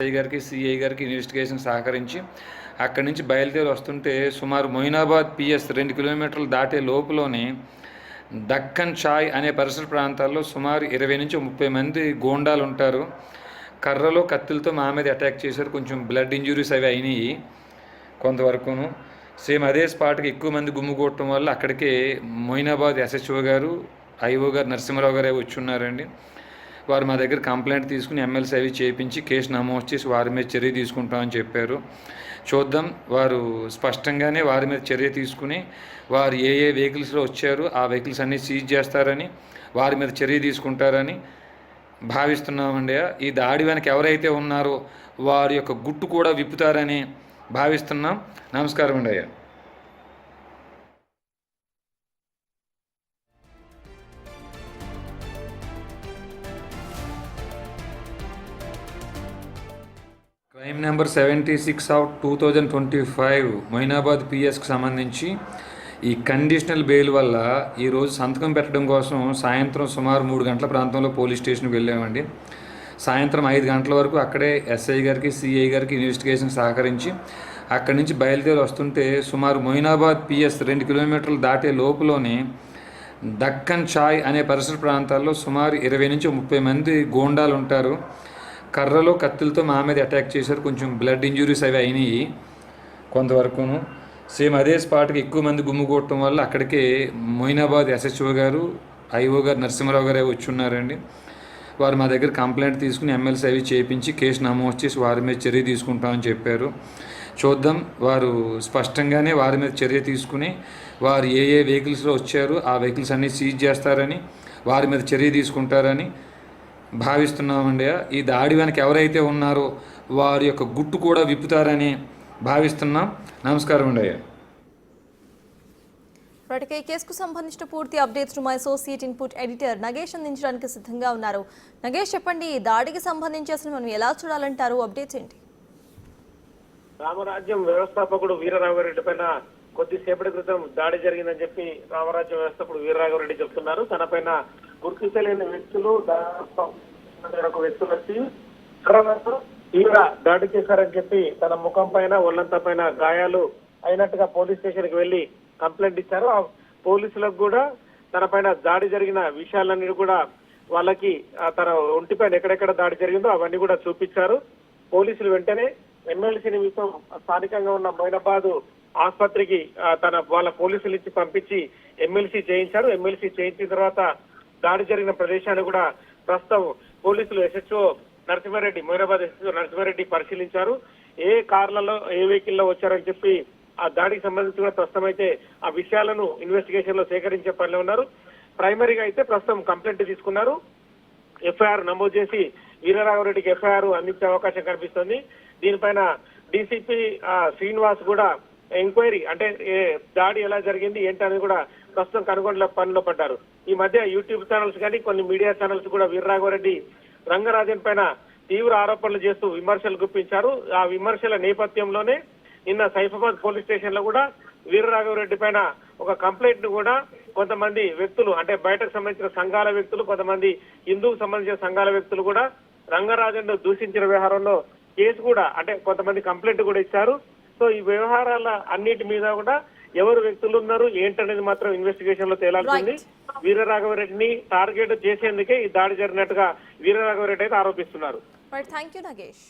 SI గారికి CI గారికి investigation సహకరించి అక్కడి నుంచి బయలుదేరి వస్తుంటే సుమారు మొయినాబాద్ పిఎస్ 2 కిలోమీటర్లు దాటే లోపులోనే దక్కన్ చాయ్ అనే పరిసర ప్రాంతాల్లో సుమారు 20 నుంచి 30 మంది గోండాలు ఉంటారు. కర్రలో కత్తులతో మా మీద అటాక్ చేశారు. కొంచెం బ్లడ్ ఇంజురీస్ అవి అయినాయి కొంతవరకును. సేమ్ అదే స్పాట్కి ఎక్కువ మంది గుమ్ముకూడటం వల్ల అక్కడికే మొయినాబాద్ ఎస్హెచ్ఓ గారు, ఐఓ గారు నరసింహరావు గారు వచ్చి ఉన్నారండి. వారు మా దగ్గర కంప్లైంట్ తీసుకుని ఎమ్మెల్సీ అవి చేయించి కేసు నమోదు చేసి వారి మీద చర్య తీసుకుంటామని చెప్పారు. చూద్దాం, వారు స్పష్టంగానే వారి మీద చర్య తీసుకుని వారు ఏ వెహికల్స్లో వచ్చారు ఆ వెహికల్స్ అన్నీ సీజ్ చేస్తారని, వారి మీద చర్య తీసుకుంటారని భావిస్తున్నామండి. ఈ దాడి వెనక ఎవరైతే ఉన్నారో వారి యొక్క గుట్టు కూడా విప్పుతారని భావిస్తున్నాం. నమస్కారం అండి అయ్యా. క్రైమ్ నెంబర్ 76/2025 మొయినాబాద్ పిఎస్కి సంబంధించి ఈ కండిషనల్ బెయిల్ వల్ల ఈరోజు సంతకం పెట్టడం కోసం సాయంత్రం సుమారు 3 గంటల ప్రాంతంలో పోలీస్ స్టేషన్కి వెళ్ళామండి. సాయంత్రం 5 గంటల వరకు అక్కడే ఎస్ఐ గారికి సిఐ గారికి ఇన్వెస్టిగేషన్ సహకరించి అక్కడి నుంచి బయలుదేరి వస్తుంటే సుమారు మొయినాబాద్ పిఎస్ 2 కిలోమీటర్లు దాటే లోపులోనే దక్కన్ చాయ్ అనే పరిసర ప్రాంతాల్లో సుమారు 20 నుంచి 30 మంది గోండాలు ఉంటారు. కర్రలో కత్తులతో మా మీద అటాక్ చేశారు. కొంచెం బ్లడ్ ఇంజురీస్ అవి అయినాయి కొంతవరకును. సేమ్ అదే స్పాట్కి ఎక్కువ మంది గుమ్ముకూడటం వల్ల అక్కడికే మొయినాబాద్ ఎస్హెచ్ఓ గారు, ఐఓ గారు నరసింహరావు గారు వచ్చి ఉన్నారండి. వారు మా దగ్గర కంప్లైంట్ తీసుకుని ఎమ్మెల్సీ అవి చేయించి కేసు నమోదు చేసి వారి మీద చర్య తీసుకుంటామని చెప్పారు. చూద్దాం, వారు స్పష్టంగానే వారి మీద చర్య తీసుకుని వారు ఏ వెహికల్స్లో వచ్చారు ఆ వెహికల్స్ అన్నీ సీజ్ చేస్తారని, వారి మీద చర్య తీసుకుంటారని భావిస్తున్నామండి. ఈ దాడి వెనక ఎవరైతే ఉన్నారో వారి యొక్క గుట్టు కూడా విప్పుతారని భావిస్తున్నాం. నమస్కారం అండి అయ్యా. ఇప్పటికే ఈ కేసుకు సంబంధించిన పూర్తి అప్డేట్స్ మా అసోసియేట్ ఇన్పుట్ ఎడిటర్ నగేష్ అందించడానికి సిద్ధంగా ఉన్నారు. నగేష్, చెప్పండి, ఈ దాడికి సంబంధించి అసలు మనం ఎలా చూడాలంటారు? అప్డేట్స్ ఏంటి? రామరాజ్యం వ్యవస్థాపకుడు వీరరాఘవరెడ్డి పైన కొద్దిసేపటి క్రితం దాడి జరిగిందని చెప్పి రామరాజ్యం వ్యవస్థాపకుడు వీరరాఘవరెడ్డి చెప్తున్నారు. తన పైన గుర్తు తెలియని వ్యక్తులు ఒక వ్యక్తులు వచ్చి తీవ్ర దాడి చేశారని చెప్పి తన ముఖం పైన ఒళ్ళంతా పైన గాయాలు అయినట్టుగా పోలీస్ స్టేషన్ కి వెళ్లి కంప్లైంట్ ఇచ్చారు. ఆ పోలీసులకు కూడా తన పైన దాడి జరిగిన విషయాలన్నీ కూడా వాళ్ళకి తన ఒంటి పైన ఎక్కడెక్కడ దాడి జరిగిందో అవన్నీ కూడా చూపించారు. పోలీసులు వెంటనే ఎమ్మెల్సీ నిమిషం స్థానికంగా ఉన్న మొయినాబాద్ ఆసుపత్రికి వాళ్ళ పోలీసులు ఇచ్చి పంపించి ఎమ్మెల్సీ చేయించారు. ఎమ్మెల్సీ చేయించిన తర్వాత దాడి జరిగిన ప్రదేశాన్ని కూడా ప్రస్తుతం పోలీసులు ఎస్హెచ్ఓ నరసింహారెడ్డి, మొయినాబాద్ ఎస్హెచ్ఓ నరసింహారెడ్డి పరిశీలించారు. ఏ కార్లలో ఏ వెహికల్లో వచ్చారని చెప్పి ఆ దాడికి సంబంధించి కూడా ప్రస్తుతం అయితే ఆ విషయాలను ఇన్వెస్టిగేషన్ లో సేకరించే పనిలో ఉన్నారు. ప్రైమరీగా అయితే ప్రస్తుతం కంప్లైంట్ తీసుకున్నారు. ఎఫ్ఐఆర్ నమోదు చేసి వీరరాఘవరెడ్డికి ఎఫ్ఐఆర్ అందించే అవకాశం కనిపిస్తుంది. దీనిపైన డీసీపీ శ్రీనివాస్ కూడా ఎంక్వైరీ, అంటే దాడి ఎలా జరిగింది ఏంటనేది కూడా ప్రస్తుతం కనుగొండ పనిలో పడ్డారు. ఈ మధ్య యూట్యూబ్ ఛానల్స్ కానీ కొన్ని మీడియా ఛానల్స్ కూడా వీరరాఘవరెడ్డి రంగరాజన్ పైన తీవ్ర ఆరోపణలు చేస్తూ విమర్శలు గుప్పించారు. ఆ విమర్శల నేపథ్యంలోనే నిన్న సైఫాబాద్ పోలీస్ స్టేషన్ లో కూడా వీరరాఘవరెడ్డి పైన ఒక కంప్లైంట్ ను కూడా కొంతమంది వ్యక్తులు, అంటే బయటకు సంబంధించిన సంఘాల వ్యక్తులు, కొంతమంది హిందూకు సంబంధించిన సంఘాల వ్యక్తులు కూడా రంగరాజన్ దూషించిన వ్యవహారంలో కేసు కూడా, అంటే కొంతమంది కంప్లైంట్ కూడా ఇచ్చారు. సో ఈ వ్యవహారాల అన్నిటి మీద కూడా ఎవరు వ్యక్తులు ఉన్నారు ఏంటనేది మాత్రం ఇన్వెస్టిగేషన్ లో తేలాల్సింది. వీరరాఘవరెడ్డిని టార్గెట్ చేసేందుకే ఈ దాడి జరిగినట్టుగా వీరరాఘవరెడ్డి అయితే ఆరోపిస్తున్నారు. Thank you Nagesh.